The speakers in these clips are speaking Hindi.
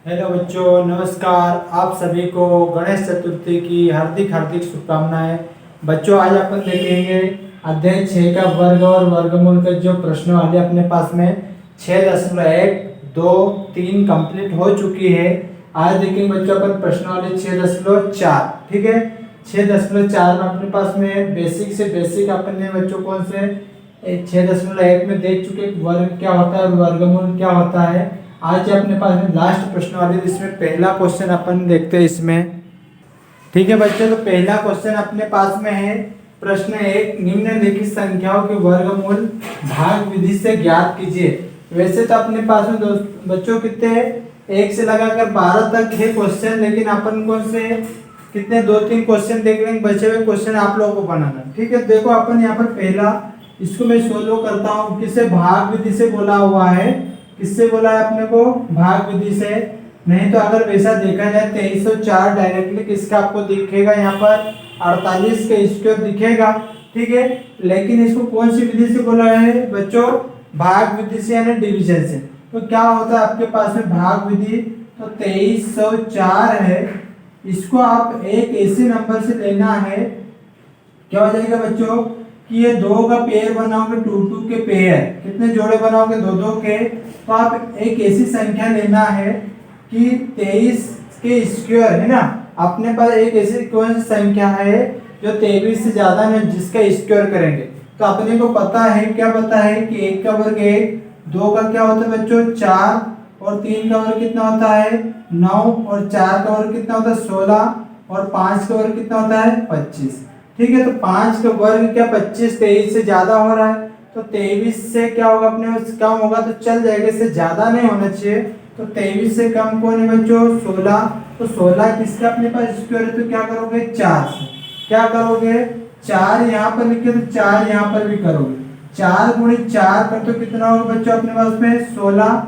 हेलो बच्चों, नमस्कार। आप सभी को गणेश चतुर्थी की हार्दिक हार्दिक शुभकामनाएं। बच्चों, आज अपन देखेंगे अध्याय 6 का वर्ग और वर्गमूल का जो प्रश्नवाली अपने पास में 6.1, 2, 3 कंप्लीट हो चुकी है। आज देखेंगे बच्चों अपन प्रश्नवाली 6.4। ठीक है, 6.4 में अपने पास में बेसिक से बेसिक अपन ने बच्चों कौन से 6.1 में देख चुके वर्ग क्या होता है और वर्गमूल क्या होता है। आज अपने पास में लास्ट प्रश्न वाले जिसमें पहला क्वेश्चन अपन देखते हैं इसमें। ठीक है बच्चों, तो पहला क्वेश्चन अपने पास में है। प्रश्न 1, निम्नलिखित संख्याओं के वर्गमूल भाग विधि से ज्ञात कीजिए। वैसे तो अपने पास में बच्चों कितने हैं, 1 से लगाकर 12 तक है क्वेश्चन, लेकिन अपन कौन से कितने 2-3 क्वेश्चन देख लेंगे, बचे हुए क्वेश्चन आप लोगों को बनाना। ठीक है, देखो अपन यहाँ पर पहला इसको मैं सोल्व करता हूँ। किसे भाग विधि से बोला हुआ है, किससे बोला है अपने को, भाग विधि से। नहीं तो अगर वैसा देखा जाए 2304 डायरेक्टली किसका आपको दिखेगा, यहाँ पर 48 के स्क्वायर दिखेगा। ठीक है, लेकिन इसको कौन सी विधि से बोला है बच्चों, भाग विधि से यानी डिवीजन से। तो क्या होता है आपके पास में भाग विधि, तो 2304 है, इसको आप एक ऐसे नंबर से लेना है। क्या हो जाएगा बच्चों कि ये 2 का पेयर बनाओगे, 2 के पेयर, कितने जोड़े बनाओगे, 2 के। तो आप एक ऐसी संख्या लेना है कि 23 के स्क्वायर है ना, अपने पास एक ऐसी कौन सी संख्या है जो 23 से ज्यादा है जिसका स्क्वायर करेंगे। तो अपने को पता है, क्या पता है कि 1 का वर्ग 1, 2 का क्या होता है बच्चों 4, और 3 का वर्ग कितना होता है 9, और 4 का वर्ग कितना होता है 16, और 5 का वर्ग कितना होता है 25। ठीक है, तो 5 का वर्ग क्या 25 23 से ज्यादा हो रहा है, तो 23 से क्या होगा अपने कम होगा तो चल जाएगा, इससे ज्यादा नहीं होना चाहिए। तो 23 से कम कौन है बच्चों 16, तो 16 किसका अपने पास स्क्वायर है, तो क्या करोगे 4 से। क्या करोगे 4 यहाँ पर लिखे तो 4 यहाँ पर भी करोगे, 4 × 4 कर तो कितना होगा बच्चों अपने पास में 16।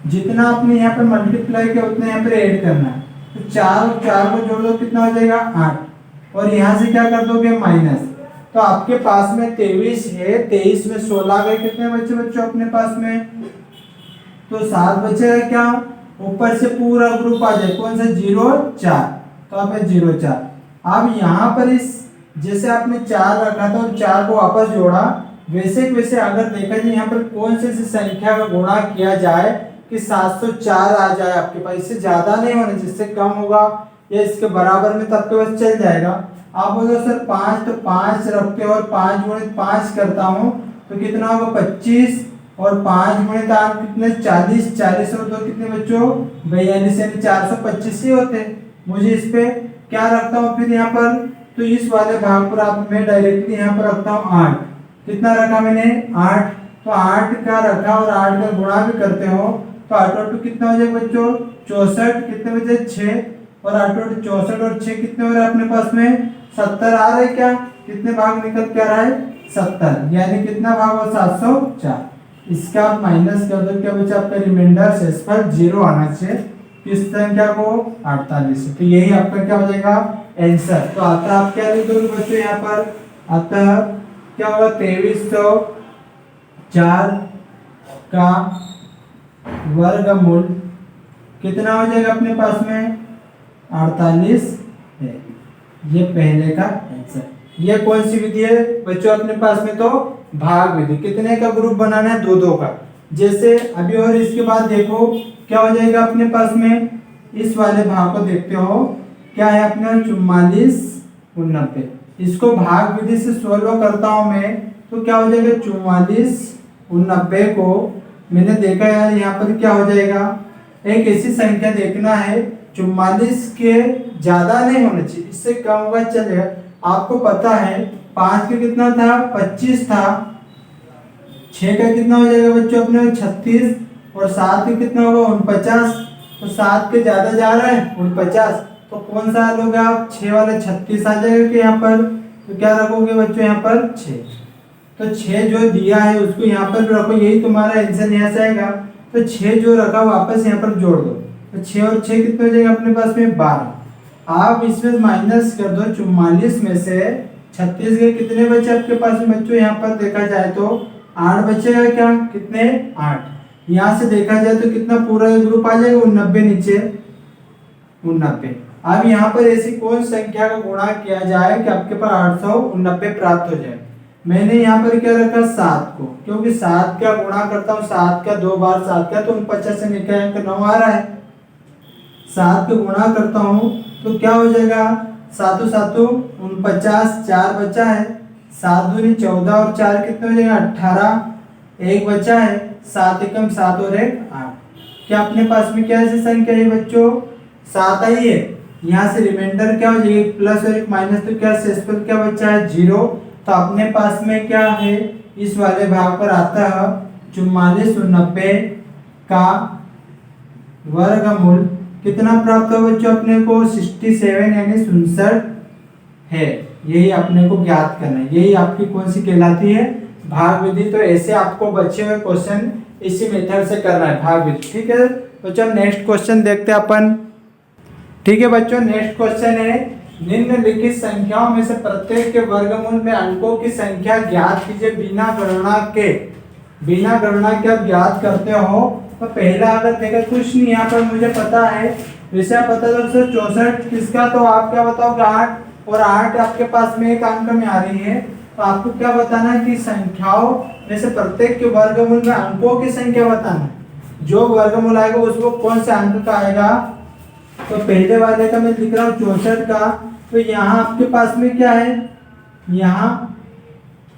जितना आपने यहाँ पर मल्टीप्लाई किया उतना यहाँ पर ऐड करना है। तो 4 और 4 को जोड़ दो, कितना हो जाएगा 8, और यहाँ से क्या कर दोगे माइनस। तो आपके पास में 23 है, 23 में 16 गए, कितने बच्चे बच्चों अपने पास में, तो 7 बचेगा। क्या ऊपर से पूरा ग्रुप आ जाए, कौन सा 0 4, तो आप 0 4। अब यहाँ पर इस जैसे आपने 4 रखा था और 4 को वापस जोड़ा, वैसे वैसे अगर देखा जाए यहाँ पर कौन से संख्या का गुणा किया जाए कि 704 आ जाए आपके पास, इससे ज्यादा नहीं होना, जिससे कम होगा या इसके बराबर में तब तो बस चल जाएगा। आप बोलो सर 5, तो 5 रखते हो और 5 × 5 करता हूँ तो कितना होगा 25, और 5 × 8 कितने 40, 40 और 2 कितने बच्चों 42, यानी 425 ही होते। मुझे इस पे क्या रखता हूँ फिर यहाँ पर, तो इस वाले भाग पर आप मैं डायरेक्टली यहाँ पर रखता हूँ 8। कितना रखा मैंने 8, तो 8 का रखा और 8 का गुणा भी करते हो तो 8 और 2 कितना हो जाएगा बच्चों 64, कितने बचे 6, और 8 और 64 और 6 कितने हो रहे हैं अपने पास में 70 आ रहे हैं। क्या कितने भाग निकल के आ रहा है 70, यानी कितना भाग हो 704। इसका आप माइनस कर दो, क्या बचा आपका रिमाइंडर शेषफल 0 आना चाहिए, किस संख्या को 48। तो यही आपका क्या हो जाएगा आंसर। तो आता आप क्या लिख दोगे बच्चों यहाँ पर, अतः क्या होगा 2304 का वर्गमूल कितना हो जाएगा अपने पास में 48 है। ये पहले का आंसर। ये कौन सी विधि है बच्चों अपने पास में, तो भाग विधि। कितने का ग्रुप बनाना है 2-2 का, जैसे अभी। और इसके बाद देखो क्या हो जाएगा अपने पास में, इस वाले भाग को देखते हो क्या है अपने 44 90। इसको भाग विधि से सोल्व करता हूं मैं, तो क्या हो जाएगा 44 90 को मैंने देखा यार यहाँ पर क्या हो जाएगा, एक ऐसी संख्या देखना है 44 के ज्यादा नहीं होना चाहिए, इससे कम होगा चलेगा। आपको पता है 5 का कितना था 25 था, 6 का कितना हो जाएगा बच्चों अपने 36, और 7 का कितना होगा 49। तो 7 के ज्यादा जा रहा है 49, तो कौन सा लोगे आप 6 वाला 36 आ जाएगा कि यहाँ पर, तो क्या रखोगे बच्चों यहाँ पर 6। तो 6 जो दिया है उसको यहाँ पर रखो, यही तुम्हारा आंसर यहाँ से आएगा। तो 6 जो रखा वापस यहाँ पर जोड़ दो, तो 6 और 6 कितने हो जाएगा अपने पास में 12। आप इसमें माइनस कर दो 44 में से 36 के कितने बचे आपके पास में बच्चों, यहाँ पर देखा जाए तो 8 बचेगा। क्या कितने 8, यहाँ से देखा जाए तो कितना पूरा ग्रुप आ जाएगा 90 नीचे, 89। अब यहाँ पर ऐसी कौन संख्या का गुणा किया जाए कि आपके पास 889 प्राप्त हो जाए। मैंने यहाँ पर क्या रखा 7 को, क्योंकि 7 का गुणा करता हूँ 7 का 2 बार 7 का तो 49 से निकल अंक 9 आ रहा है। 7 को गुणा करता हूँ तो क्या हो जाएगा 7 7 49, 4 बचा है, 7 दूनी 14 और 4 कितने हो जाएगा 18, एक बचा है, 7 एकम 7 और 1 8। क्या अपने पास में क्या ऐसी संख्या है बच्चों 7 आई है। यहाँ से रिमाइंडर क्या हो जाएगी प्लस और एक माइनस, तो क्या शेषफल क्या बचा है 0। तो अपने पास में क्या है इस वाले भाग पर आता है 4490 का वर्गमूल कितना प्राप्त हो बच्चों अपने को 67 यानी 67 है। यही अपने को ज्ञात करना है, यही आपकी कौन सी कहलाती है भाग विधि। तो ऐसे आपको बचे हुए क्वेश्चन इसी मेथड से करना है भाग विधि। ठीक है बच्चों, नेक्स्ट क्वेश्चन देखते हैं अपन। ठीक है बच्चों, नेक्स्ट क्वेश्चन है निम्नलिखित संख्याओं में से प्रत्येक के वर्गमूल में अंकों की संख्या ज्ञात कीजिए बिना गणना के। बिना गणना के आप ज्ञात करते हो तो पहला अगर देखा कुछ नहीं यहाँ पर मुझे पता है विषय पता तो 64 किसका, तो आप क्या बताओगे 8 और 8 आपके पास में एक अंक में आ रही है। तो आपको क्या बताना है कि संख्याओं में से प्रत्येक के वर्गमूल में अंकों की संख्या बताना है। जो वर्गमूल आएगा उसको कौन से अंक का आएगा। तो पहले वाले का मैं लिख रहा हूँ 64 का, तो यहाँ आपके पास में क्या है यहाँ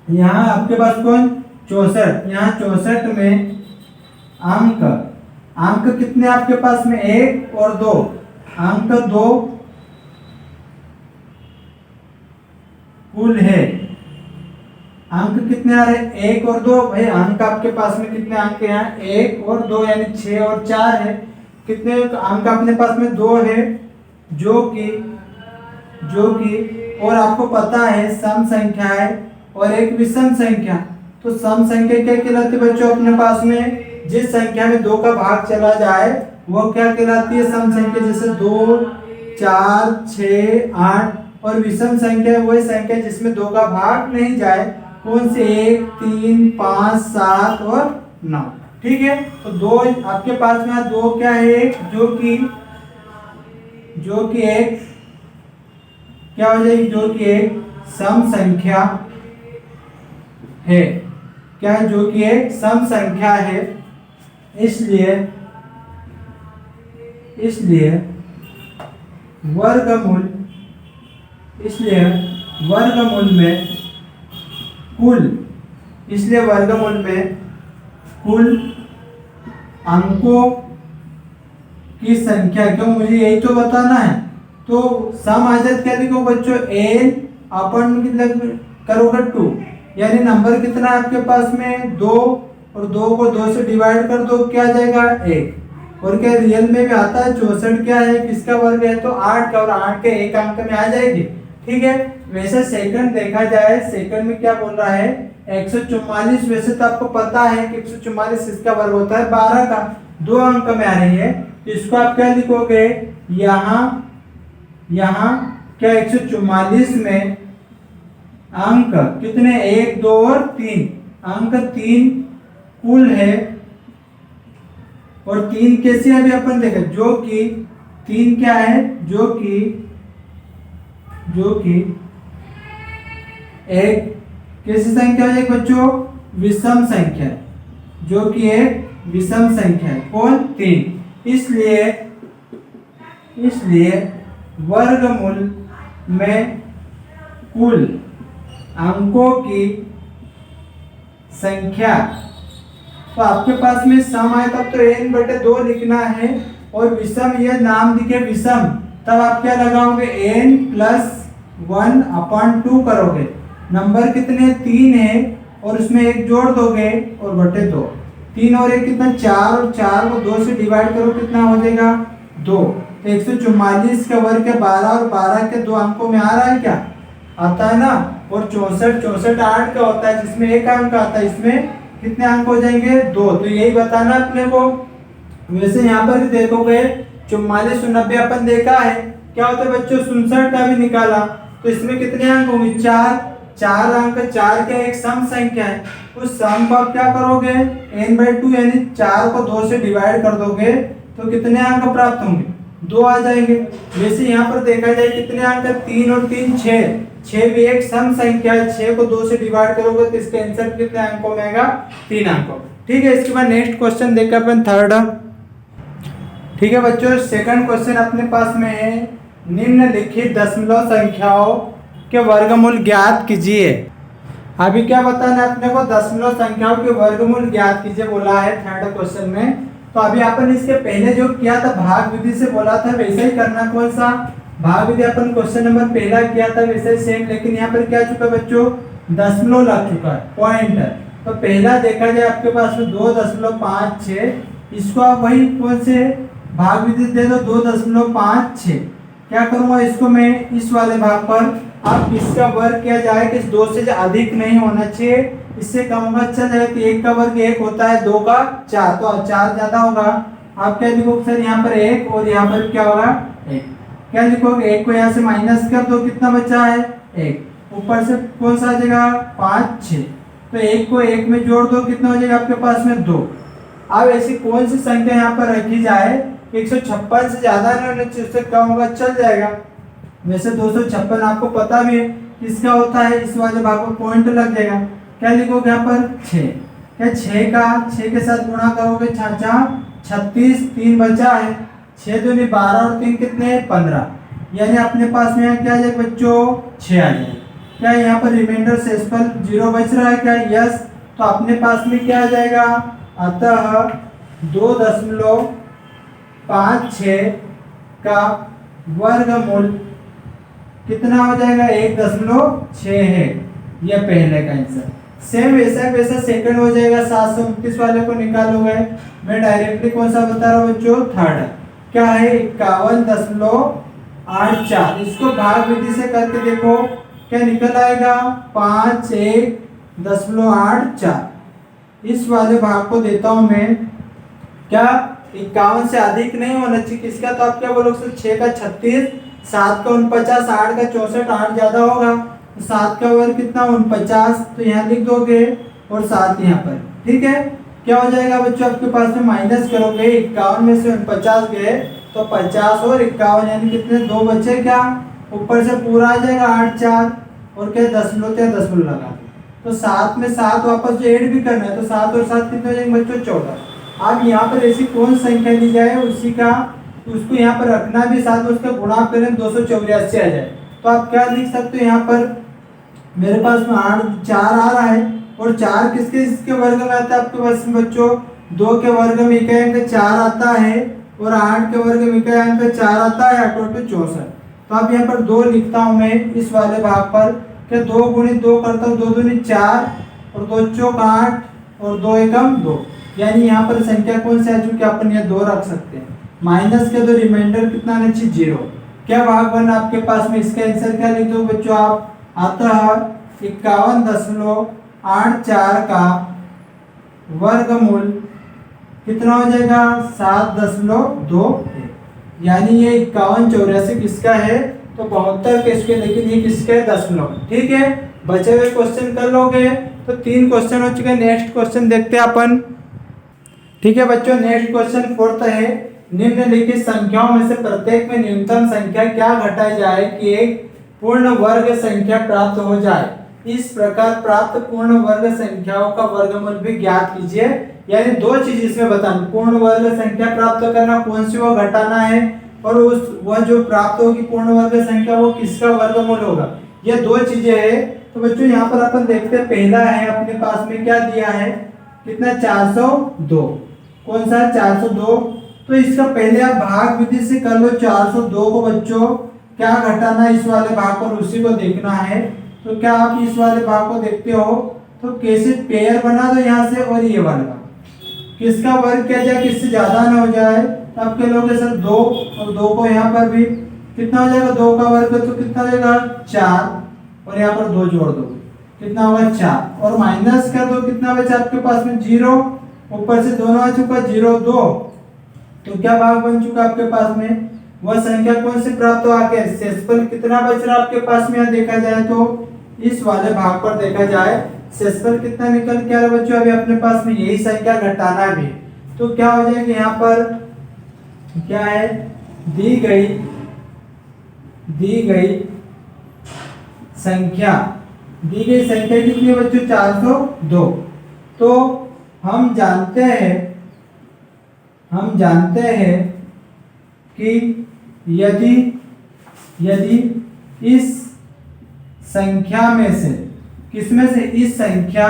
आपके पास कौन 64, यहाँ 64 में अंक कितने आपके पास में 1 और 2, अंक 2 कुल है। अंक कितने आ रहे 1 और 2, भाई अंक आपके पास में कितने अंक हैं 1 और 2 यानी 6 और 4 है। कितने अंक अपने पास में 2 है जो कि और आपको पता है सम संख्या है और एक विषम संख्या। तो सम संख्या क्या कहलाती है बच्चों अपने पास में जिस संख्या में 2 का भाग चला जाए वो क्या कहलाती है सम संख्या। जैसे 2 4 6 8 और विषम संख्या वही संख्या जिसमें 2 का भाग नहीं जाए। कौन से 1 3 5 7 और 9। ठीक है, तो 2 आपके पास में 2 क्या है जो कि एक क्या हो जाएगी जो कि एक सम संख्या है। क्या है जो कि एक सम संख्या है। इसलिए वर्गमूल में कुल अंकों की संख्या, क्यों मुझे यही तो बताना है। तो सम आ जाए क्या लिखो बच्चों n अपन करोगे 2 यानी नंबर कितना है आपके पास में 2 और 2 को 2 से डिवाइड कर दो क्या आ जाएगा 1। और क्या रियल में भी आता है 64 क्या है किसका वर्ग है तो 8 का, और 8 के एक अंक में आ जाएगी। ठीक है, वैसे सेकंड देखा जाए सेकंड में क्या बोल रहा है 144। वैसे तो आपको पता है कि 144 इसका वर्ग होता है 12 का, 2 अंक में आ रही है। तो इसको आप क्या लिखोगे यहाँ क्या 144 में अंक कितने 1 2 और 3, अंक 3 कुल है। और 3 कैसे अभी अपन देखें जो कि 3 क्या है जो कि एक कैसी संख्या है बच्चों विषम संख्या, जो कि एक विषम संख्या है कौन 3। इसलिए वर्गमूल में कुल अंकों की संख्या, तो आपके पास में सम आए तब तो n/2 लिखना है और विषम ये नाम दिखे विषम तब आप क्या लगाओगे n+1/2 करोगे। नंबर कितने 3 है और उसमें 1 जोड़ दोगे और बटे 2, 3 और 1 कितना 4 और 4 को 2 से डिवाइड करो कितना हो जाएगा 2। तो 144 का वर्ग है 12 और 12 के 2 अंकों में आ रहा है क्या आता है ना। और 64 8 का होता है जिसमें 1 अंक आता है, इसमें कितने अंक हो जाएंगे 2। तो यही बताना अपने को। वैसे यहाँ पर भी देखोगे 4490 अपन देखा है क्या होता है बच्चों 67 का भी निकाला तो इसमें कितने अंक होंगे 4 अंक। 4 का एक सम संख्या है, उस सम को आप क्या करोगे n/2 यानी 4 को 2 से डिवाइड कर दोगे तो कितने अंक प्राप्त होंगे 2 आ जाएंगे। वैसे यहाँ पर देखा जाए कितने अंक है, 3 और 3 6, 6 भी एक सम संख्या है, 6 को 2 से डिवाइड करोगे तो इसका आंसर कितने अंकों में आएगा, 3 अंकों। ठीक है, इसके बाद नेक्स्ट क्वेश्चन देखते हैं अपन थर्ड। ठीक है बच्चों, सेकंड क्वेश्चन अपने पास में है, निम्नलिखित दशमलव संख्याओं के वर्गमूल ज्ञात कीजिए। अभी क्या बताना है अपने को, दशमलव संख्याओं के वर्गमूल ज्ञात कीजिए बोला है थर्ड क्वेश्चन में। तो अभी अपन इसके पहले जो किया था भाग विधि से बोला था वैसे ही करना, कौन सा भाग विधि अपन क्वेश्चन नंबर पहला किया था वैसे सेम, लेकिन यहाँ पर क्या चुका बच्चों, दशमलव लग चुका है, पॉइंट। तो पहला देखा जाए आपके पास में 2.56, इसको आप वही कौन से भाग विधि दे दो 2.56। क्या करूंगा, इसको मैं इस वाले भाग पर अब इसका वर्ग किया जाए कि 2 से अधिक नहीं होना चाहिए, इससे कम होगा चल जाएगा। तो 1 का वर्ग 1 होता है, 2 का 4, तो 4 ज्यादा होगा। आप क्या लिखोगे सर, यहाँ पर 1 और यहाँ पर क्या होगा 1। क्या लिखोगे, 1 को यहाँ से माइनस कर दो, कितना बचा है 1, ऊपर से कौन सा आ जाएगा 5 6, तो 1 को 1 में जोड़ दो, कितना हो जाएगा आपके पास में 2। अब ऐसी कौन सी संख्या यहाँ पर रखी जाए 156 से ज्यादा नहीं होना चाहिए, उससे कम होगा चल जाएगा। वैसे 256 आपको पता भी है किसका होता है, इस वाले भाग को पॉइंट लग जाएगा। क्या लिखोगे यहाँ पर 6, क्या 6 के साथ गुणा करोगे 36, 3 बचा है, 6 दूनी 12 और 3 कितने 15, यानी अपने पास में क्या आ जाएगा बच्चों 6 आ जाएगा। क्या यहाँ पर रिमाइंडर शेषफल 0 बच रहा है क्या, यस। तो अपने पास में क्या आ जाएगा, अतः 2.56 का वर्गमूल कितना हो जाएगा 1.6 है, यह पहले का आंसर। सेम वैसा सेकंड हो जाएगा, 729 वाले को निकालोगे। मैं डायरेक्टली कौन सा बता रहा हूँ बच्चों, थर्ड। क्या है 51.84, इसको भाग विधि से करके देखो क्या निकल आएगा 51.84। इस वाले भाग को देता हूं मैं, क्या 51 से अधिक नहीं होना चाहिए किसका, तो आप क्या बोलोगे 6 का 36, 7 का 49, 8 का 64, 8 ज्यादा होगा, 7 का वर्ग कितना 49, तो यहाँ लिख दोगे और 7 यहाँ पर। ठीक है, क्या हो जाएगा बच्चों आपके पास में माइनस करोगे, 51 में से 49 गए तो 50 और 51 यानी कितने 2 बचे, क्या ऊपर से पूरा आ जाएगा 8 4 और क्या दशमलव लगा, तो 7 में 7 वापस जो ऐड भी करना है, तो 7 और 7 कितने हो जाएंगे बच्चों 14। अब यहाँ पर ऐसी कौन संख्या दी जाए उसी का, तो उसको यहाँ पर रखना भी साथ में उसका गुणा करें 284 आ जाए। तो आप क्या लिख सकते हो, यहाँ पर मेरे पास में 8 4 आ रहा है, और 4 किसके वर्ग में आता है आपके पास में बच्चों, 2 के वर्ग में इकाई अंक 4 आता है, और 8 के वर्ग में इकाई अंक 4 आता है, 8 और 64। तो अब यहाँ पर 2 लिखता हूँ मैं इस वाले भाग पर, क्या 2 गुणित 2 करता हूँ, 2 दूनी 4 और 2 चौक 8 और 2 एकम 2, यानी यहाँ पर संख्या कौन सी आ चुकी है, अपन ये 2 रख सकते हैं। माइनस के 2 रिमाइंडर कितना आना चाहिए 0। क्या भाग बना आपके पास में, इसका आंसर क्या लिख दो बच्चों आप, अतः 51.84 का वर्गमूल कितना हो जाएगा 7.2, यानी ये 5184 किसका है, तो 72 किसके, लेकिन ये किसका है दशमलव। ठीक है, बचे हुए क्वेश्चन कर लोगे, तो 3 क्वेश्चन हो चुके। नेक्स्ट क्वेश्चन देखते हैं अपन। ठीक है बच्चों, नेक्स्ट क्वेश्चन फोर्थ है, निम्नलिखित संख्याओं में से प्रत्येक में न्यूनतम संख्या क्या घटाई जाए कि एक पूर्ण वर्ग संख्या प्राप्त हो जाए। इस प्रकार प्राप्त पूर्ण वर्ग संख्याओं का वर्गमूल भी ज्ञात कीजिए। यानी 2 चीज इसमें बताना, पूर्ण वर्ग संख्या प्राप्त करना, कौन सी वो घटाना है, और उस वह जो प्राप्त होगी पूर्ण वर्ग संख्या वो किसका वर्गमूल होगा, ये 2 चीजें है। तो बच्चों यहाँ पर अपन देखते हैं, पहला है अपने पास में क्या दिया है, कितना 402, कौन सा 402, तो इसका पहले आप भाग विधि से कर लो। 402 को बच्चों क्या घटाना है इस वाले भाग पर, उसी को देखना है। तो क्या आप इस वाले भाग को देखते हो, तो कैसे पेयर बना दो यहाँ से, और ये वाला किसका वर्ग किया जाए, किससे ज्यादा ना हो जाए, तो आप कह लोगे सर 2, और 2 को यहाँ पर भी कितना हो जाएगा, 2 का वर्ग तो कितना हो जाएगा 4, और यहाँ पर 2 जोड़ दो कितना होगा 4, और माइनस कर दो कितना बचा आपके पास में 0, ऊपर से दोनों आ चुका 0 2, तो क्या भाग बन चुका आपके पास में, वह संख्या कौन सी प्राप्त हो आके शेषफल कितना बच रहा आपके पास में, देखा जाए तो इस वाले भाग पर देखा जाए शेषफल कितना निकल के आ रहा बच्चों, अभी अपने पास में यही संख्या घटाना भी, तो क्या हो जाएगा यहाँ पर क्या है दी गई संख्या कितनी है बच्चों? 402। तो हम जानते हैं कि यदि इस संख्या में से, किसमें से? इस संख्या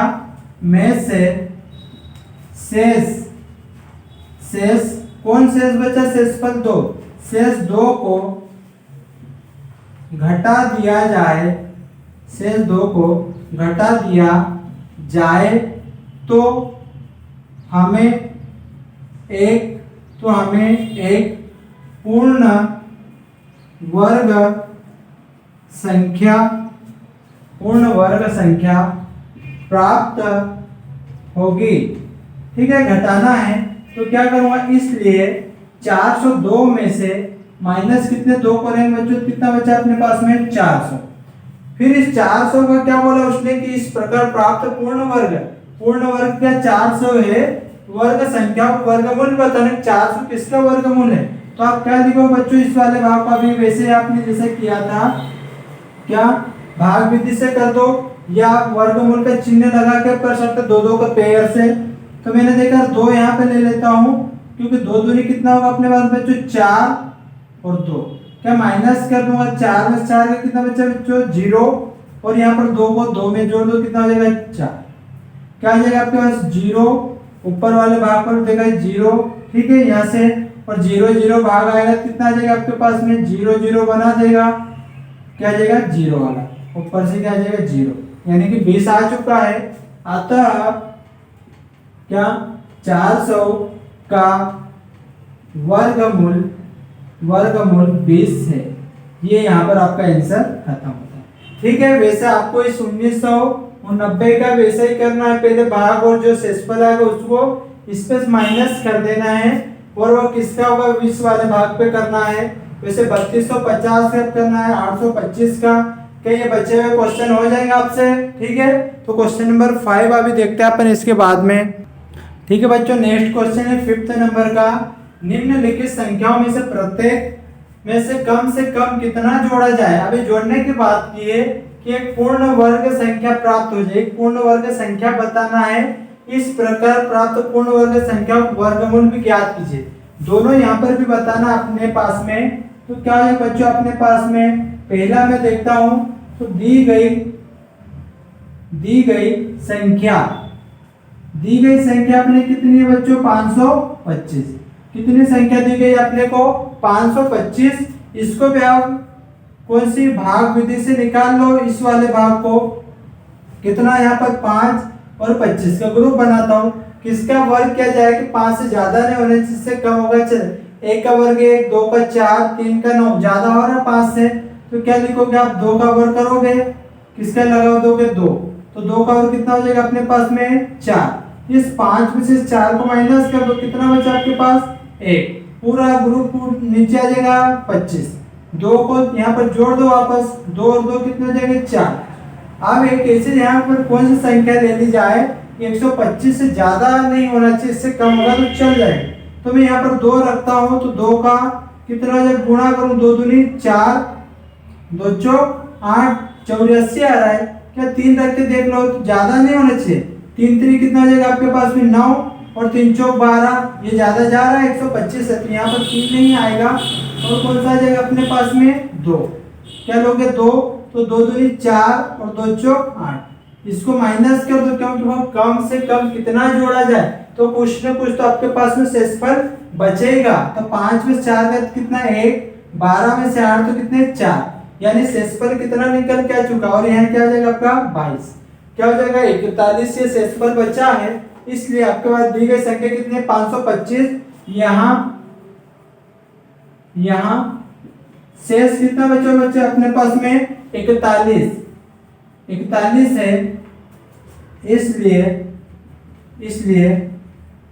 में से शेष कौन शेष बचा? शेषफल 2। शेष 2 को घटा दिया जाए, शेष 2 को घटा दिया जाए तो हमें एक पूर्ण वर्ग संख्या प्राप्त होगी। ठीक है, घटाना है तो क्या करूंगा? इसलिए 402 में से माइनस कितने 2 करेंगे बच्चों? कितना बचा अपने पास में? 400। फिर इस 400 का क्या बोला उसने कि इस प्रकार प्राप्त पूर्ण वर्ग क्या 400 है? वर्ग संख्या को वर्गमूल बताना। 400 किसका वर्गमूल है? तो आप क्या लिखो बच्चों इस वाले भाग का भी वैसे आपने जैसे किया था, क्या भाग विधि से कर दो या वर्गमूल का चिन्ह लगा के कर सकते 2 का पेयर से। तो मैंने देखा 2 यहाँ पे ले लेता हूँ क्योंकि 2 दूनी कितना होगा अपने पास बच्चों? 4 और 2। क्या माइनस कर दूंगा? 4 में 4 का कितना बच्चा बच्चों? 0। और यहाँ पर 2 को 2 में जोड़ दो, कितना हो जाएगा? 4। क्या आ जाएगा आपके पास? 0। ऊपर वाले भाग पर देखा 0। ठीक है, यहाँ से और 0 0 भाग आएगा, कितना आ जाएगा आपके पास में? 0 0 बना देगा, क्या आ जाएगा? 0 वाला। ऊपर से क्या आ जाएगा? 0, यानी कि 20 आ चुका है। अतः क्या 400 का वर्गमूल 20 है। ये यहाँ पर आपका आंसर खत्म होता है। ठीक है, वैसे आपको इस 1990 का वैसे ही करना है। पहले भाग और जो शेषफल आएगा उसको इस पे माइनस कर देना है और वो किसका होगा? 20 वाले भाग पे करना है। वैसे 3250 का करना है, 825 का। क्या ये बचे हुए क्वेश्चन हो जाएंगे आपसे? ठीक है, तो क्वेश्चन नंबर 5 अभी देखते हैं अपन इसके बाद में। ठीक है बच्चों, नेक्स्ट क्वेश्चन है 5th नंबर का। निम्नलिखित संख्याओं में से प्रत्येक में से कम कितना जोड़ा जाए? अभी जोड़ने की बात की है कि एक पूर्ण वर्ग संख्या प्राप्त हो जाए। पूर्ण वर्ग संख्या बताना है। इस प्रकार प्राप्त पूर्ण वर्ग संख्या वर्गमूल भी ज्ञात कीजिए। दोनों यहाँ पर भी बताना अपने पास में। तो क्या है बच्चों अपने पास में? पहला मैं देखता हूं तो दी गई संख्या अपने कितनी है बच्चों? 525। कितनी संख्या दी गई अपने को? 525। इसको भी आप कौन सी भाग विधि से निकाल लो। इस वाले भाग को कितना यहाँ पर 5 और 25 का ग्रुप बनाता हूँ। किसका वर्ग किया जाएगा? 5 से ज्यादा नहीं होने, जिससे कम होगा। चल 1 का वर्ग 1, 2 का 4, 3 का 9, ज्यादा हो रहा 5 से। तो क्या लिखोगे आप? 2 का वर्ग करोगे, किसका लगा दोगे? 2। तो 2 का वर्ग कितना हो जाएगा अपने पास में? 4। इस 5 में से 4 को माइनस कर दो, कितना बचा आपके पास? 1। पूरा ग्रुप नीचे आ जाएगा 25। 2 को यहाँ पर जोड़ दो वापस, 2 और 2 कितने हो जाएंगे? 4। अब एक ऐसे यहाँ पर कौन सी संख्या ले ली जाए? 125 से ज्यादा नहीं होना चाहिए, इससे कम होगा तो चल जाएगा। तो मैं यहाँ पर 2 रखता हूँ तो 2 का कितना जब गुणा करूँ? 2 दूनी 4, 2 चौक 8, 84 आ रहा है। क्या 3 रख के देख लो, तो ज्यादा नहीं होना चाहिए। 3 3 कितना हो जाएगा आपके पास में? 9 और 3 चौक 12। ये ज्यादा जा रहा है, 125 है, तो यहाँ पर 3 नहीं आएगा। और कौन सा आ जाएगा अपने पास में? 2। क्या लोगे? 2। तो 2 दूनी 4 और 2 चौक 8। इसको माइनस कर दो, क्योंकि वो कम से कम कितना जोड़ा जाए तो कुछ न कुछ तो आपके पास में शेषफल बचेगा। तो 5 में 4 का कितना? 1। 12 में से 8 तो कितने? 4। यानी शेषफल कितना निकल के आ चुका। और यहाँ क्या हो जाएगा आपका? 22। क्या हो जाएगा? 41 से शेषफल बचा है। इसलिए आपके पास दी गई संख्या कितनी? 525। यहाँ शेष कितना बचा बच्चे अपने पास में? 41 है। इसलिए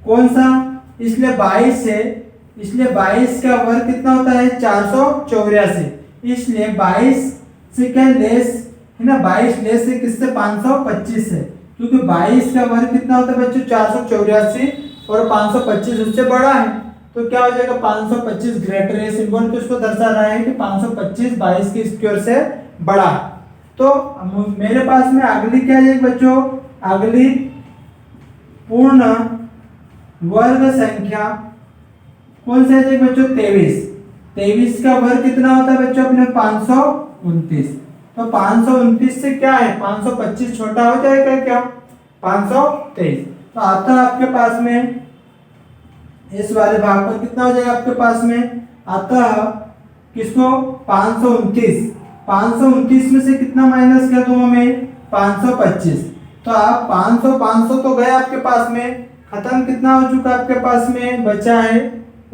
कौन सा? इसलिए 22 है। इसलिए 22 का वर्ग कितना होता है? 484। इसलिए 22 से क्या लेस है ना? 22 लेस है किससे? 525 है, क्योंकि 22 का वर्ग कितना होता है बच्चों? 484 और 525 उससे बड़ा है। तो क्या हो जाएगा 525 ग्रेटर, ये सिंबल किसको दर्शा रहा है कि 525 22 के स्क्वायर से बड़ा। तो मेरे पास में अगली क्या है बच्चों, अगली पूर्ण वर्ग संख्या कौन सा है बच्चों, 23। 23 का वर्ग कितना होता है बच्चों अपने 529। तो 529 से क्या है 525 छोटा हो जाएगा क्या 523। तो आता है आपके पास में इस वाले भाग पर कितना हो जाएगा आपके पास में, अतः किसको 529 में से कितना माइनस कर दूं हमें 525। तो आप 500 तो गए आपके पास में, खत्म कितना हो चुका आपके पास में, बचा है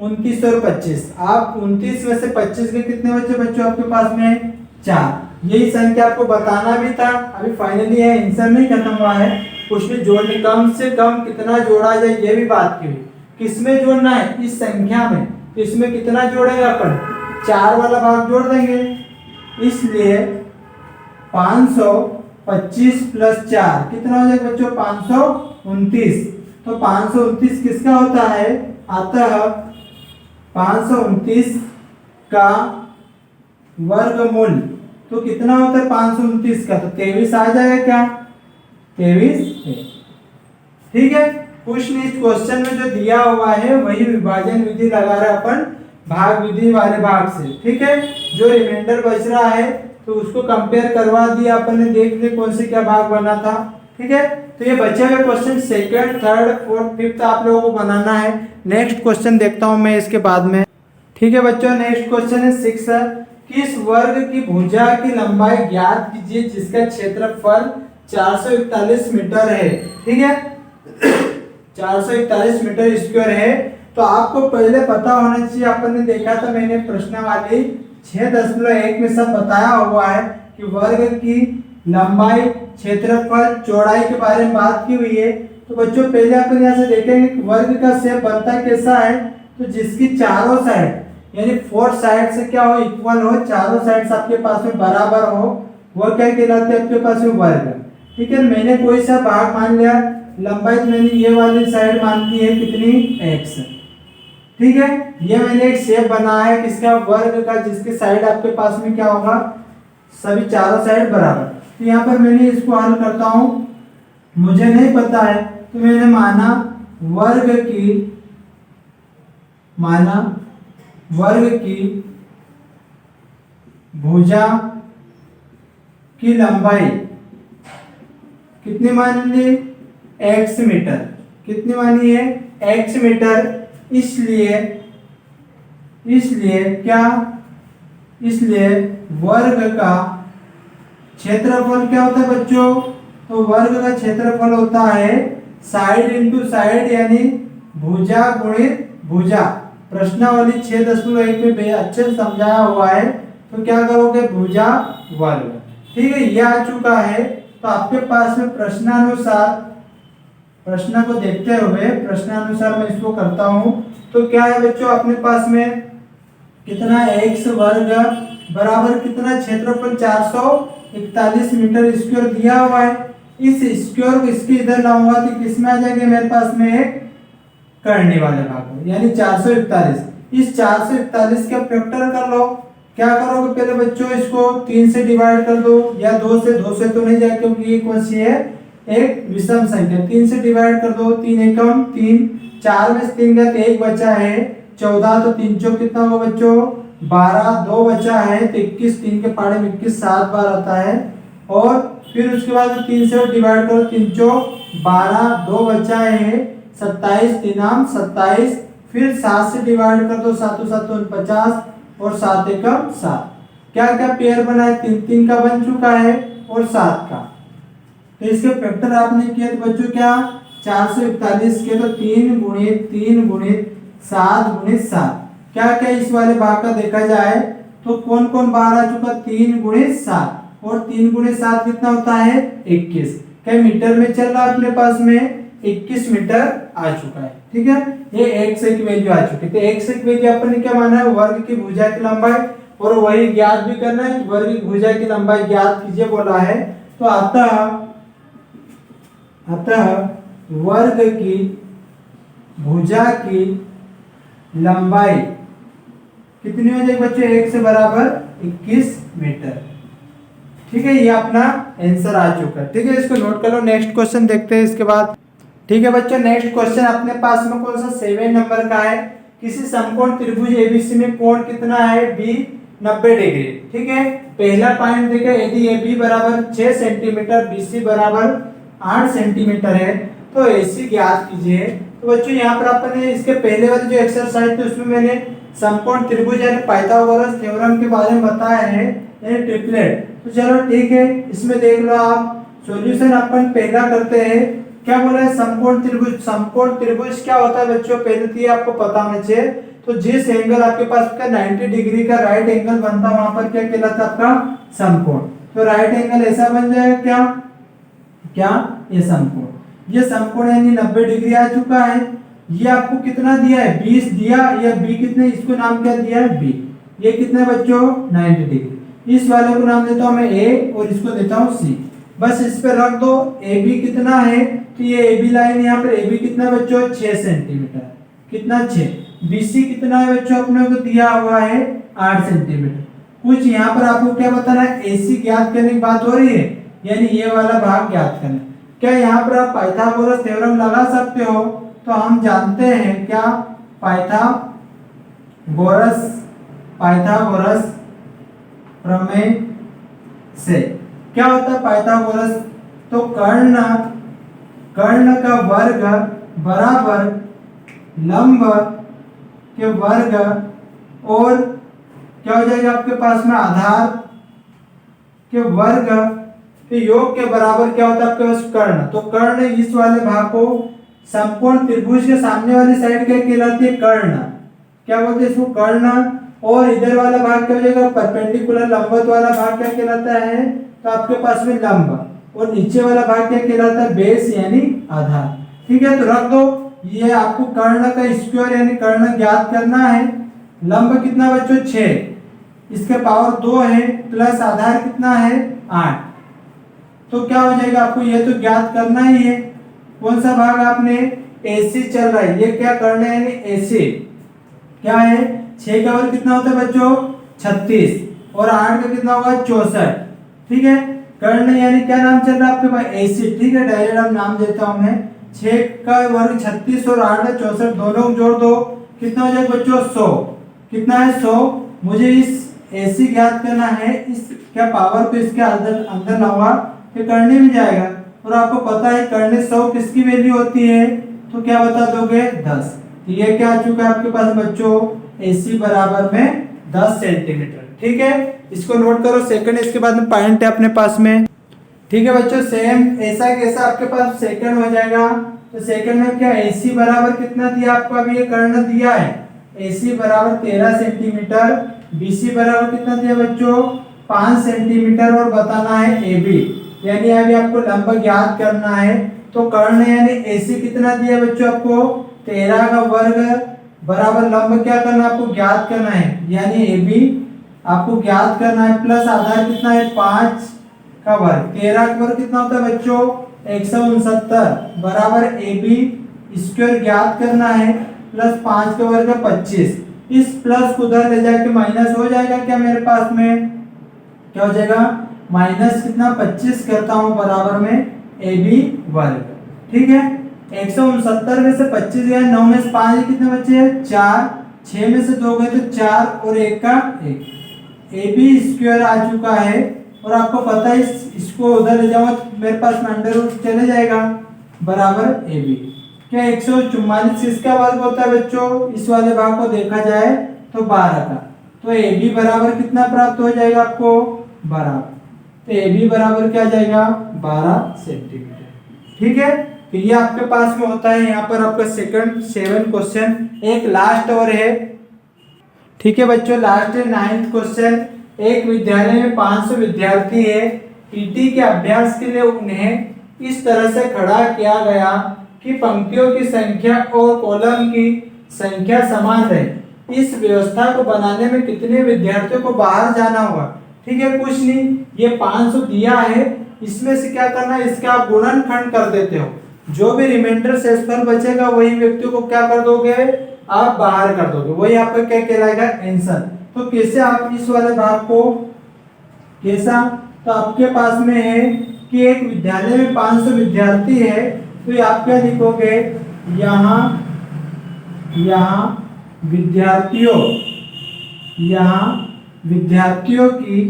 29 और 25। आप 29 में से 25 के कितने बचे बच्चों आपके पास में 4। यही संख्या आपको बताना भी था, अभी फाइनली है आंसर नहीं खत्म हुआ है, उसमें जोड़ने कम से कम कितना जोड़ा जाए ये भी बात की। किसमें जोड़ना है, इस संख्या में, तो इसमें कितना जोड़ेंगे अपन 4 वाला भाग जोड़ देंगे। इसलिए 525 प्लस 4 कितना हो जाएगा बच्चों 529। तो 529 किसका होता है, अतः 529 का वर्गमूल तो कितना होता है 529 का, तो 23 आ जाएगा क्या 23। ठीक है, कुछ नहीं, इस क्वेश्चन में जो दिया हुआ है वही विभाजन विधि लगा रहे अपन भाग विधि वाले भाग से। ठीक है, जो रिमाइंडर बच रहा है तो उसको कंपेयर करवा दिया अपन ने, देख ले कौन से क्या भाग बना था। ठीक है, तो ये बचे हुए question second, third, fourth, fifth आप लोगों को बनाना है। नेक्स्ट क्वेश्चन देखता हूं मैं इसके बाद में। ठीक है बच्चों, नेक्स्ट क्वेश्चन है 6 किस वर्ग की भुजा की लंबाई ज्ञात कीजिए जिसका क्षेत्रफल 441 मीटर है। ठीक है 441 मीटर स्क्वायर है। तो आपको पहले पता होना चाहिए, अपन ने देखा था मैंने प्रश्नावली 6.1 में सब बताया हुआ है कि वर्ग की लंबाई, क्षेत्रफल, चौड़ाई के बारे में बात की हुई है। तो बच्चों पहले अपन यहाँ से देखेंगे कि वर्ग का शेप बनता कैसा है, तो जिसकी चारों साइड यानी 4 साइड से क्या हो इक्वल हो, चारों साइड से आपके पास में बराबर हो, वो क्या कहलाते हैं आपके पास में वर्ग। ठीक है, मैंने कोई सा भाग मान लिया, लंबाई तो मैंने ये वाली साइड मानती है कितनी x। ठीक है, ये मैंने एक शेप बनाया है किसका वर्ग का, जिसके साइड आपके पास में क्या होगा सभी चारों साइड बराबर। तो यहाँ पर मैंने इसको हल करता हूं, मुझे नहीं पता है तो मैंने माना वर्ग की भुजा की लंबाई कितनी मान ली x मीटर, कितनी मानी है x मीटर। इसलिए वर्ग का क्षेत्रफल क्या होता है बच्चों, तो वर्ग का क्षेत्रफल होता है साइड इंटू साइड यानी भुजा गुणित भुजा। प्रश्नावली 6.1 में अच्छे से समझाया हुआ है, तो क्या करोगे भुजा वर्ग। ठीक है, ये आ चुका है। तो आपके पास में प्रश्न को देखते हुए प्रश्नानुसार मैं इसको करता हूं। तो क्या है बच्चों अपने पास में कितना x वर्ग बराबर कितना क्षेत्रफल 441 मीटर स्क्वायर दिया हुआ है। इस स्क्वायर को इसके इधर लाऊंगा तो किसमें आ जाएंगे मेरे पास में एक करने वाले भाग में, यानी 441। इस 441 का फैक्टर कर लो। क्या करोगे पहले बच्चों, इसको 3 से डिवाइड कर दो, या 2 से तो नहीं जाए क्योंकि ये कौन सी है एक विषम संख्या। 3 से डिवाइड कर दो, 3 एकम 3, 4 में से 3 गया तो 1 बचा है 14, तो 3 चौक कितना होगा बच्चों 12, 2 बचा है तो 21, 3 के पाड़े में 21 7 बार आता है। और फिर उसके बाद 3 से डिवाइड करो, 3 चौक 12, 2 बचा है 27, 3 27, फिर 7 से डिवाइड कर दो, 7 7 49 और 7 एकम 7। क्या क्या पेयर बना है, 3 3 का बन चुका है और 7 का। तो इसके फैक्टर आपने किया तो बच्चों क्या 441 के, तो 3 गुणित 3 गुणित 7 गुणित 7। क्या क्या इस वाले भाग का देखा जाए तो कौन कौन बाहर आ चुका 3 गुणित 7, और 3 गुणित 7 कितना होता है 21। क्या मीटर में चल रहा है अपने पास में 21 मीटर आ चुका है। ठीक है, ये x की वैल्यू आ चुकी है। तो x की वैल्यू अपन ने क्या माना है वर्ग की भुजा की लंबाई, और वही ज्ञात भी करना है, वर्ग की भुजा की लंबाई ज्ञात कीजिए बोला है। तो अतः वर्ग की भुजा की लंबाई कितनी हो जाएगी बच्चों, 1 से बराबर 21 मीटर। ठीक है, ये अपना आंसर आ चुका है। ठीक है, इसको नोट कर लो। नेक्स्ट क्वेश्चन देखते हैं इसके बाद। ठीक है बच्चों, नेक्स्ट क्वेश्चन अपने पास में कौन सा 7 नंबर का है। किसी समकोण त्रिभुज एबीसी में कोण कितना है, बी 90 डिग्री। ठीक है, पहला पॉइंट देखा, यदि AB बराबर 6 सेंटीमीटर, BC बराबर 8 सेंटीमीटर है तो AC ज्ञात कीजिए। तो बच्चों यहाँ पर आपने इसके पहले वाली जो एक्सरसाइज थी उसमें मैंने समकोण त्रिभुज यानी पाइथागोरस थ्योरम के बारे में बताया है, यानी ट्रिपलेट। तो चलो ठीक है, इसमें देख लो आप। सॉल्यूशन अपन पहला करते हैं। क्या बोला है, समकोण त्रिभुज। समकोण त्रिभुज क्या होता है बच्चों, पहले तो ये आपको पता होना चाहिए। तो जिस एंगल आपके पास का 90 डिग्री का राइट एंगल बनता है वहां पर क्या कहलाता है आपका, समकोण। तो राइट एंगल ऐसा बन जाएगा क्या, क्या ये समकोण। ये समकोण यानी 90 डिग्री आ चुका है। ये आपको कितना दिया है, 20 दिया, या बी कितने, इसको नाम क्या दिया है, बी। ये कितने बच्चों, 90 डिग्री। इस वाले को नाम देता हूं मैं ए और इसको देता हूं सी। बस इस पे रख दो। ए बी कितना है, तो ये ए बी लाइन यहाँ पर ए बी कितना बच्चों, 6 सेंटीमीटर। कितना, 6। बीसी कितना है बच्चों, अपने को दिया हुआ है 8 सेंटीमीटर। कुछ यहाँ पर आपको क्या बताना है, एसी ज्ञात करने की बात हो रही है, यानी ये वाला भाग ज्ञात करना। क्या यहाँ पर आप पाइथागोरस थ्योरम लगा सकते हो, तो हम जानते हैं क्या, पाइथागोरस प्रमेय से क्या होता है पाइथागोरस। तो कर्ण का वर्ग बराबर लंब के वर्ग और क्या हो जाएगा आपके पास में, आधार के वर्ग के योग के बराबर क्या होता है आपके पास, कर्ण। तो कर्ण इस वाले भाग को समकोण त्रिभुज के सामने वाली साइड क्या कहलाती है, कर्ण। क्या बोलते हैं इसको, कर्ण। और इधर वाला भाग क्या हो जाएगा, परपेंडिकुलर लंबवत वाला भाग क्या कहलाता है, तो आपके पास में लंब। और नीचे वाला भाग क्या कहलाता है, बेस यानी आधार। ठीक है, तो रख दो। ये आपको कर्ण का स्क्वायर यानी कर्ण ज्ञात करना है। लंब कितना बच्चों, 6, इसके पावर 2 है, प्लस आधार कितना है, 8। तो क्या हो जाएगा आपको, ये तो ज्ञात करना ही है। कौन सा भाग आपने, AC चल रहा है, ये क्या करना है, यानी AC क्या है, 6 का वर्ग कितना होता है बच्चों, 36, और 8 का कितना होगा, 64। ठीक है, कर्ण यानी क्या नाम चल रहा है आपके पास, AC। ठीक है, डायरेक्ट हम नाम देता हूं मैं। 6 का वर्ग 36 और 8 का 64, दोनों को जोड़ दो, कितना हो जाएगा बच्चों, 100। कितना है, 100। मुझे इस AC ज्ञात करना है, इस क्या पावर को इसके अंदर लाऊंगा, फिर करने में जाएगा। और आपको पता है करने 100 किसकी वैल्यू होती है, तो क्या बता दोगे, 10। तो ये क्या आ चुका है आपके पास बच्चों, AC बराबर में 10 सेंटीमीटर। ठीक है, इसको नोट करो। सेकंड, इसके बाद में पॉइंट है अपने पास में। ठीक है बच्चों, सेम ऐसा कैसा आपके पास सेकंड हो जाएगा। तो सेकंड में क्या, AC बराबर कितना दिया आपको, अभी ये कर्ण दिया है, AC बराबर 13 सेंटीमीटर। BC बराबर कितना दिया बच्चों, 5 सेंटीमीटर। और बताना है AB, यानी अभी आपको लंब ज्ञात करना है। तो कर्ण यानी AC कितना दिया बच्चों आपको, 13 का वर्ग बराबर लंब क्या करना है आपको, ज्ञात करना है, यानी AB आपको ज्ञात करना है। प्लस आधार कितना है, 5 का वर्ग। 13 का वर्ग कितना होता है बच्चों, 169 बराबर AB स्क्वायर ज्ञात करना है, प्लस 5 का वर्ग 25। इस प्लस को उधर ले जाके माइनस हो जाएगा क्या मेरे पास में, क्या हो जाएगा, माइनस कितना, 25 करता हूं बराबर में AB वर्ग। ठीक है, 169 में से 25 गया, 9 में से 5 कितने बचे, 4, 6 में से 2 गए तो 4 और 1 का 1। AB स्क्वायर आ चुका है। और आपको पता है इसको उधर ले जाओ मेरे पास में अंडर रूट चले जाएगा, बराबर AB। क्या 144 इसका वर्ग होता है बच्चों, इस वाले भाग को देखा जाए तो 12 का। तो AB बराबर कितना प्राप्त हो जाएगा आपको, 12। तो AB बराबर क्या जाएगा, 12 सेंटीमीटर। ठीक है, तो ये आपके पास में होता है यहाँ पर आपका सेकंड 7 क्वेश्चन। एक लास्ट और है। ठीक है बच्चों, लास्ट है 9th क्वेश्चन। एक विद्यालय में 500 विद्यार्थी है। PT के अभ्यास के लिए उन्हें इस तरह से खड़ा किया गया कि पंक्तियों की संख्या और कॉलम की संख्या समान रहे। इस व्यवस्था को बनाने में कितने विद्यार्थियों को बाहर जाना होगा। ठीक है, कुछ नहीं, ये 500 दिया है, इसमें से क्या करना है, इसका आप गुणनखंड कर देते हो। जो भी रिमाइंडर शेषफल बचेगा वही व्यक्तियों को क्या कर दोगे, आप बाहर कर दोगे, वही आपका क्या कहलाएगा, आंसर। तो कैसे आप इस वाले भाग को कैसा, तो आपके पास में है कि एक विद्यालय में 500 विद्यार्थी है, तो ये आप क्या लिखोगे, यहाँ विद्यार्थियों, यहाँ विद्यार्थियों की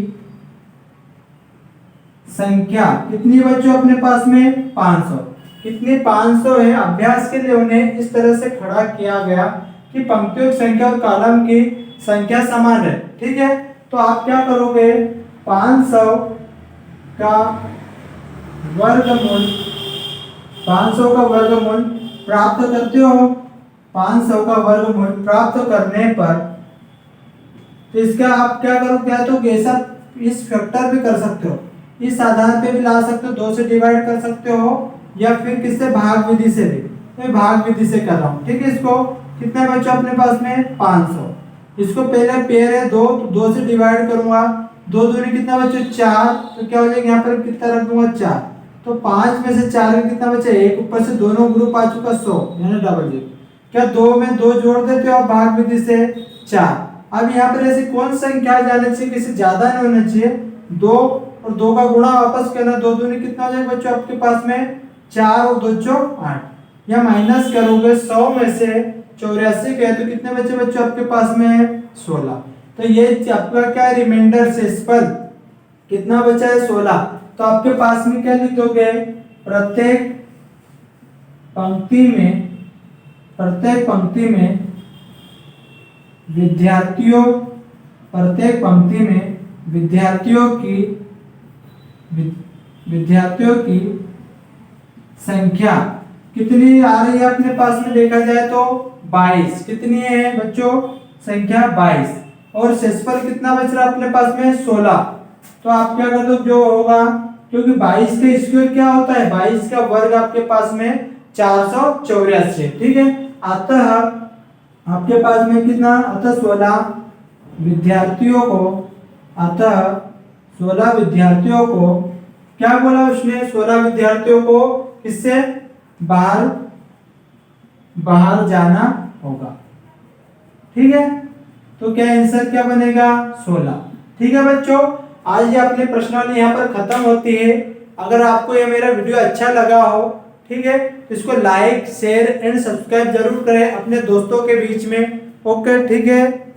संख्या कितनी बच्चों अपने पास में, 500। कितनी, 500 है। अभ्यास के लिए उन्हें इस तरह से खड़ा किया गया कि पंक्तियों की संख्या और कॉलम की संख्या समान है। ठीक है, तो आप क्या करोगे, 500 का वर्गमूल, 500 का वर्गमूल प्राप्त करते हो। 500 का वर्गमूल प्राप्त करने पर तो इसका आप क्या करोगे, या तो ऐसा इस फैक्टर भी कर सकते हो, इस आधार पे भी ला सकते हो, 2 से डिवाइड कर सकते हो, या फिर किससे, भाग विधि से भी। मैं भाग विधि से कर रहा हूँ। ठीक है, इसको कितने बच्चे अपने पास में, 500। इसको पहले पेयर है 2, तो 2 से डिवाइड करूंगा, 2 दूनी कितना बच्चे, 4। तो क्या हो जाएगा, यहाँ पर कितना रख दूंगा, 4। तो 5 में से 4 का कितना बचे, 1। ऊपर से दोनों ग्रुप आ चुका 100, यानी डबल 0। क्या 2 में 2 जोड़ देते हो आप भाग विधि से, 4। अब यहाँ पर ऐसी कौन संख्या जाने चाहिए, किसी ज्यादा नहीं होना चाहिए, 2 और 2 का गुणा वापस करना, 2 दूनी कितना हो जाएगा बच्चों आपके पास में, 4 और 2 8। या माइनस करोगे 100 में से 84 के, तो कितने बच्चे बच्चों आपके पास में, 16। तो ये आपका क्या रिमाइंडर शेषफल कितना बचा है, 16। तो आपके पास में क्या लिखोगे, प्रत्येक पंक्ति में विद्यार्थियों की संख्या कितनी आ रही है अपने पास में, देखा जाए तो 22। कितनी है बच्चों, संख्या 22। और शेषफल कितना बच रहा है अपने पास में, 16। तो आप क्या कर दो, जो होगा, क्योंकि 22 का स्क्वायर क्या होता है, 22 का वर्ग आपके पास में 484। ठीक है, अतः आपके पास में कितना, अतः 16 विद्यार्थियों को क्या बोला उसने, 16 विद्यार्थियों को किससे बाहर जाना होगा। ठीक है, तो क्या आंसर क्या बनेगा, 16। ठीक है बच्चों, आज ये अपनी प्रश्नावली यहाँ पर खत्म होती है। अगर आपको ये मेरा वीडियो अच्छा लगा हो, ठीक है, तो इसको लाइक शेयर एंड सब्सक्राइब जरूर करें अपने दोस्तों के बीच में। ओके, ठीक है।